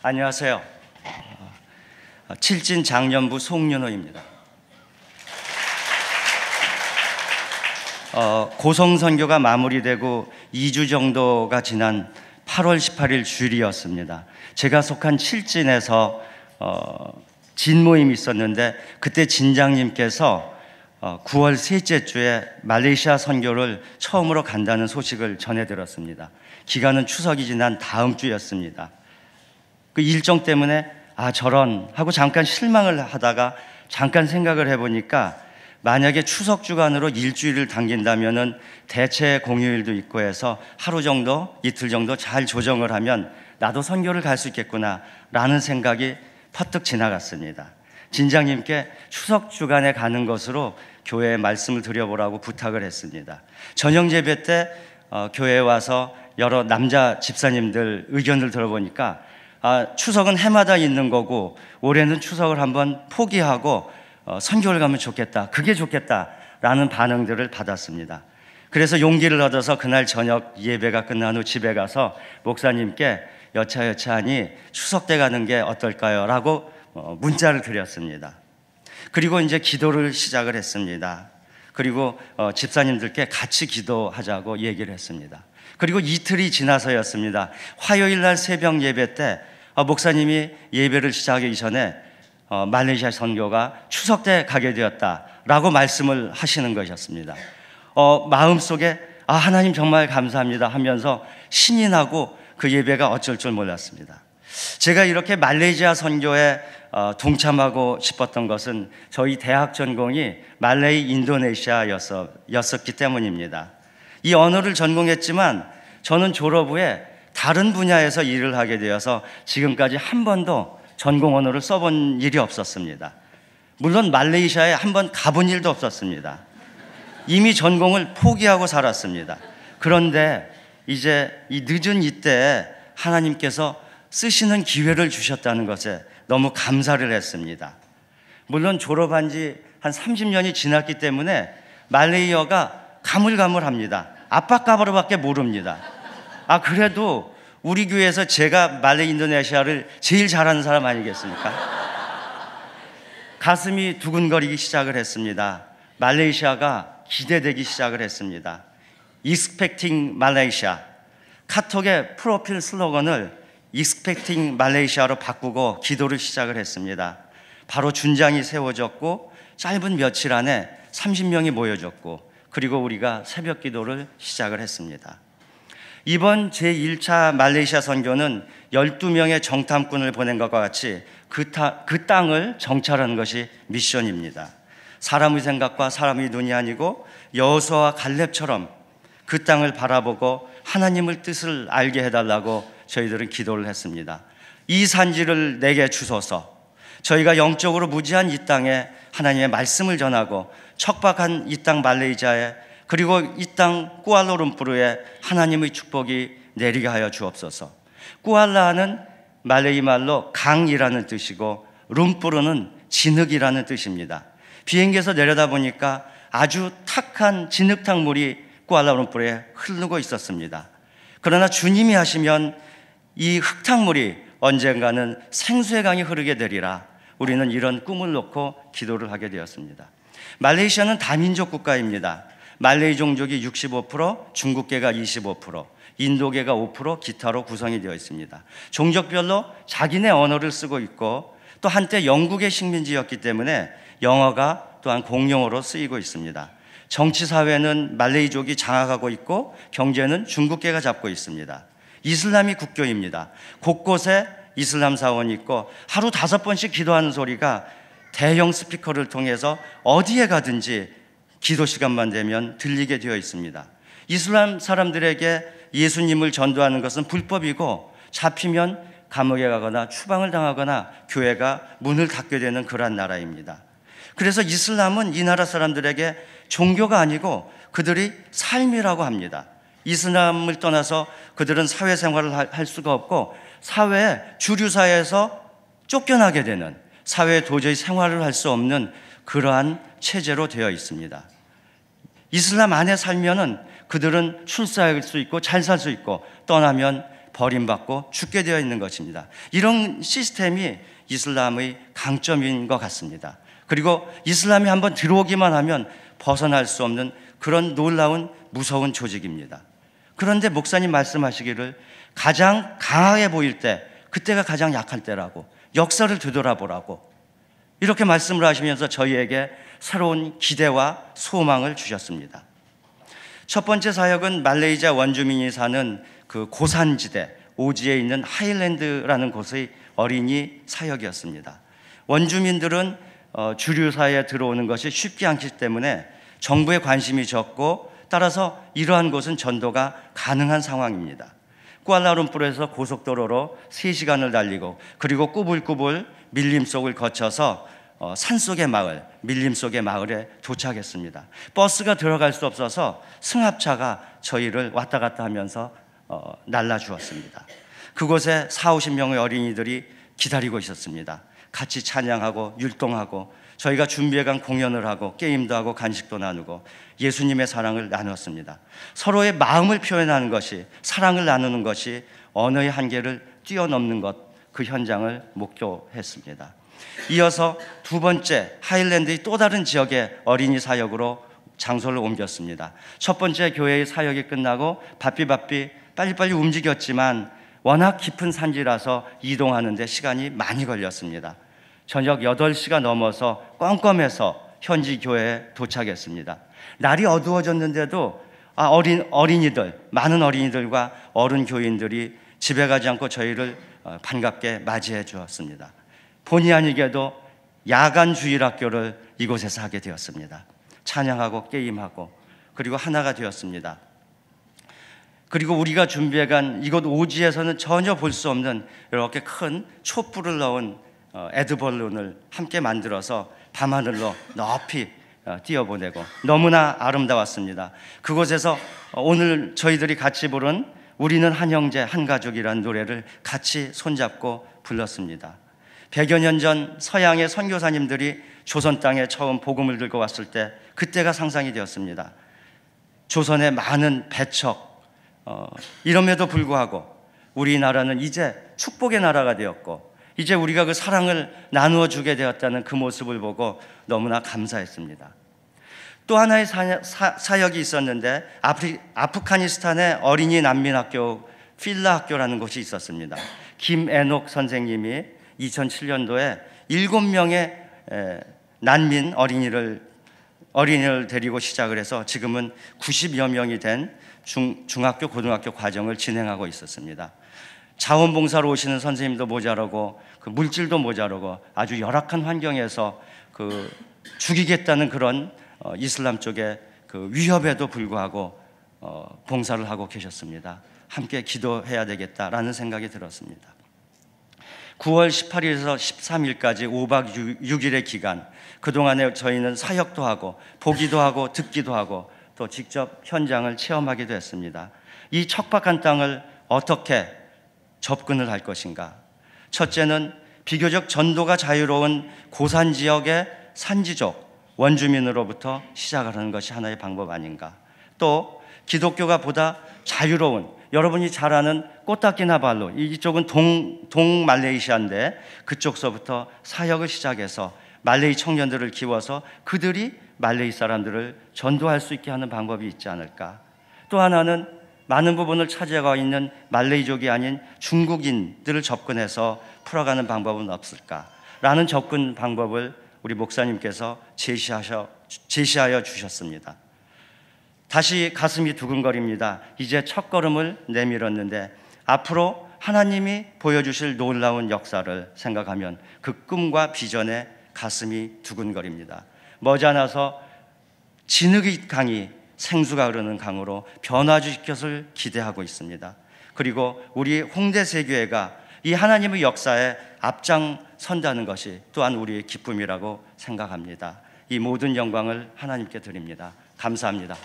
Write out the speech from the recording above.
안녕하세요. 칠진 장년부 송윤호입니다. 고성선교가 마무리되고 2주 정도가 지난 8월 18일 주일이었습니다. 제가 속한 칠진에서 진모임이 있었는데 그때 진장님께서 9월 셋째 주에 말레이시아 선교를 처음으로 간다는 소식을 전해들었습니다. 기간은 추석이 지난 다음 주였습니다. 그 일정 때문에 저런 하고 잠깐 실망을 하다가 잠깐 생각을 해보니까 만약에 추석 주간으로 일주일을 당긴다면은 대체 공휴일도 있고 해서 하루 정도, 이틀 정도 잘 조정을 하면 나도 선교를 갈 수 있겠구나 라는 생각이 퍼뜩 지나갔습니다. 진장님께 추석 주간에 가는 것으로 교회에 말씀을 드려보라고 부탁을 했습니다. 저녁 예배 때 교회에 와서 여러 남자 집사님들 의견을 들어보니까 추석은 해마다 있는 거고 올해는 추석을 한번 포기하고 선교를 가면 좋겠다, 그게 좋겠다라는 반응들을 받았습니다. 그래서 용기를 얻어서 그날 저녁 예배가 끝난 후 집에 가서 목사님께 여차여차하니 추석 때 가는 게 어떨까요? 라고 문자를 드렸습니다. 그리고 이제 기도를 시작을 했습니다. 그리고 집사님들께 같이 기도하자고 얘기를 했습니다. 그리고 이틀이 지나서였습니다. 화요일 날 새벽 예배 때 목사님이 예배를 시작하기 전에 말레이시아 선교가 추석 때 가게 되었다라고 말씀을 하시는 것이었습니다. 마음속에 하나님 정말 감사합니다 하면서 신이 나고 그 예배가 어쩔 줄 몰랐습니다. 제가 이렇게 말레이시아 선교에 동참하고 싶었던 것은 저희 대학 전공이 말레이 인도네시아였었기 때문입니다. 이 언어를 전공했지만 저는 졸업 후에 다른 분야에서 일을 하게 되어서 지금까지 한 번도 전공 언어를 써본 일이 없었습니다. 물론 말레이시아에 한 번 가본 일도 없었습니다. 이미 전공을 포기하고 살았습니다. 그런데 이제 이 늦은 이때에 하나님께서 쓰시는 기회를 주셨다는 것에 너무 감사를 했습니다. 물론 졸업한 지 한 30년이 지났기 때문에 말레이어가 가물가물합니다. 아빠까바르밖에 모릅니다. 그래도 우리 교회에서 제가 말레이 인도네시아를 제일 잘하는 사람 아니겠습니까? 가슴이 두근거리기 시작을 했습니다. 말레이시아가 기대되기 시작을 했습니다. Expecting Malaysia. 카톡의 프로필 슬로건을 Expecting Malaysia로 바꾸고 기도를 시작을 했습니다. 바로 준장이 세워졌고 짧은 며칠 안에 30명이 모여졌고 그리고 우리가 새벽 기도를 시작을 했습니다. 이번 제1차 말레이시아 선교는 12명의 정탐꾼을 보낸 것과 같이 그 땅을 정찰하는 것이 미션입니다. 사람의 생각과 사람의 눈이 아니고 여호수아와 갈렙처럼 그 땅을 바라보고 하나님의 뜻을 알게 해달라고 저희들은 기도를 했습니다. 이 산지를 내게 주소서. 저희가 영적으로 무지한 이 땅에 하나님의 말씀을 전하고 척박한 이 땅 말레이시아에 그리고 이 땅 꾸알라룸푸르에 하나님의 축복이 내리게 하여 주옵소서. 꾸알라는 말레이 말로 강이라는 뜻이고 룸푸르는 진흙이라는 뜻입니다. 비행기에서 내려다 보니까 아주 탁한 진흙탕물이 꾸알라룸푸르에 흐르고 있었습니다. 그러나 주님이 하시면 이 흙탕물이 언젠가는 생수의 강이 흐르게 되리라. 우리는 이런 꿈을 놓고 기도를 하게 되었습니다. 말레이시아는 다민족 국가입니다. 말레이 종족이 65%, 중국계가 25%, 인도계가 5%, 기타로 구성이 되어 있습니다. 종족별로 자기네 언어를 쓰고 있고 또 한때 영국의 식민지였기 때문에 영어가 또한 공용어로 쓰이고 있습니다. 정치사회는 말레이족이 장악하고 있고 경제는 중국계가 잡고 있습니다. 이슬람이 국교입니다. 곳곳에 이슬람 사원이 있고 하루 5번씩 기도하는 소리가 대형 스피커를 통해서 어디에 가든지 기도 시간만 되면 들리게 되어 있습니다. 이슬람 사람들에게 예수님을 전도하는 것은 불법이고 잡히면 감옥에 가거나 추방을 당하거나 교회가 문을 닫게 되는 그러한 나라입니다. 그래서 이슬람은 이 나라 사람들에게 종교가 아니고 그들의 삶이라고 합니다. 이슬람을 떠나서 그들은 사회생활을 할 수가 없고 사회 주류사회에서 쫓겨나게 되는, 사회에 도저히 생활을 할 수 없는 그러한 체제로 되어 있습니다. 이슬람 안에 살면은 그들은 출세할 수 있고 잘 살 수 있고 떠나면 버림받고 죽게 되어 있는 것입니다. 이런 시스템이 이슬람의 강점인 것 같습니다. 그리고 이슬람이 한번 들어오기만 하면 벗어날 수 없는 그런 놀라운 무서운 조직입니다. 그런데 목사님 말씀하시기를 가장 강하게 보일 때, 그때가 가장 약할 때라고, 역사를 되돌아보라고 이렇게 말씀을 하시면서 저희에게 새로운 기대와 소망을 주셨습니다. 첫 번째 사역은 말레이시아 원주민이 사는 그 고산지대 오지에 있는 하일랜드라는 곳의 어린이 사역이었습니다. 원주민들은 주류사회에 들어오는 것이 쉽지 않기 때문에 정부의 관심이 적고, 따라서 이러한 곳은 전도가 가능한 상황입니다. 쿠알라룸푸르에서 고속도로로 3시간을 달리고, 그리고 꾸불꾸불 밀림 속을 거쳐서 산속의 마을, 밀림 속의 마을에 도착했습니다. 버스가 들어갈 수 없어서 승합차가 저희를 왔다 갔다 하면서 날라주었습니다. 그곳에 40-50명의 어린이들이 기다리고 있었습니다. 같이 찬양하고 율동하고, 저희가 준비해간 공연을 하고 게임도 하고 간식도 나누고 예수님의 사랑을 나눴습니다. 서로의 마음을 표현하는 것이, 사랑을 나누는 것이 언어의 한계를 뛰어넘는 것, 그 현장을 목도했습니다. 이어서 두 번째 하일랜드의 또 다른 지역의 어린이 사역으로 장소를 옮겼습니다. 첫 번째 교회의 사역이 끝나고 바삐 빨리빨리 움직였지만 워낙 깊은 산지라서 이동하는 데 시간이 많이 걸렸습니다. 저녁 8시가 넘어서 껌껌해서 현지 교회에 도착했습니다. 날이 어두워졌는데도 어린이들, 많은 어린이들과 어른 교인들이 집에 가지 않고 저희를 반갑게 맞이해 주었습니다. 본의 아니게도 야간 주일학교를 이곳에서 하게 되었습니다. 찬양하고 게임하고, 그리고 하나가 되었습니다. 그리고 우리가 준비해간 이곳 오지에서는 전혀 볼 수 없는 이렇게 큰 촛불을 넣은 에드벌룬을 함께 만들어서 밤하늘로 높이 띄어보내고 너무나 아름다웠습니다. 그곳에서 오늘 저희들이 같이 부른 우리는 한 형제 한 가족이라는 노래를 같이 손잡고 불렀습니다. 100여 년 전 서양의 선교사님들이 조선 땅에 처음 복음을 들고 왔을 때, 그때가 상상이 되었습니다. 조선의 많은 배척, 이럼에도 불구하고 우리나라는 이제 축복의 나라가 되었고, 이제 우리가 그 사랑을 나누어 주게 되었다는 그 모습을 보고 너무나 감사했습니다. 또 하나의 사역이 있었는데, 아프가니스탄의 어린이 난민학교 필라 학교라는 곳이 있었습니다. 김애녹 선생님이 2007년도에 7명의 난민 어린이를 데리고 시작을 해서 지금은 90여 명이 된 중학교, 고등학교 과정을 진행하고 있었습니다. 자원봉사로 오시는 선생님도 모자라고, 그 물질도 모자라고, 아주 열악한 환경에서 죽이겠다는 그런 이슬람 쪽의 그 위협에도 불구하고 봉사를 하고 계셨습니다. 함께 기도해야 되겠다라는 생각이 들었습니다. 9월 18일에서 13일까지 5박 6일의 기간, 그동안에 저희는 사역도 하고 보기도 하고 듣기도 하고 또 직접 현장을 체험하기도 했습니다. 이 척박한 땅을 어떻게 접근을 할 것인가? 첫째는 비교적 전도가 자유로운 고산 지역의 산지족 원주민으로부터 시작을 하는 것이 하나의 방법 아닌가? 또 기독교가 보다 자유로운, 여러분이 잘 아는 코타키나발루, 이쪽은 동말레이시아인데 그쪽서부터 사역을 시작해서 말레이 청년들을 키워서 그들이 말레이 사람들을 전도할 수 있게 하는 방법이 있지 않을까? 또 하나는 많은 부분을 차지하고 있는 말레이족이 아닌 중국인들을 접근해서 풀어가는 방법은 없을까? 라는 접근 방법을 우리 목사님께서 제시하여 주셨습니다. 다시 가슴이 두근거립니다. 이제 첫걸음을 내밀었는데 앞으로 하나님이 보여주실 놀라운 역사를 생각하면 그 꿈과 비전에 가슴이 두근거립니다. 머지않아서 진흙의 강이 생수가 흐르는 강으로 변화주실 것을 기대하고 있습니다. 그리고 우리 홍대세교회가 이 하나님의 역사에 앞장선다는 것이 또한 우리의 기쁨이라고 생각합니다. 이 모든 영광을 하나님께 드립니다. 감사합니다.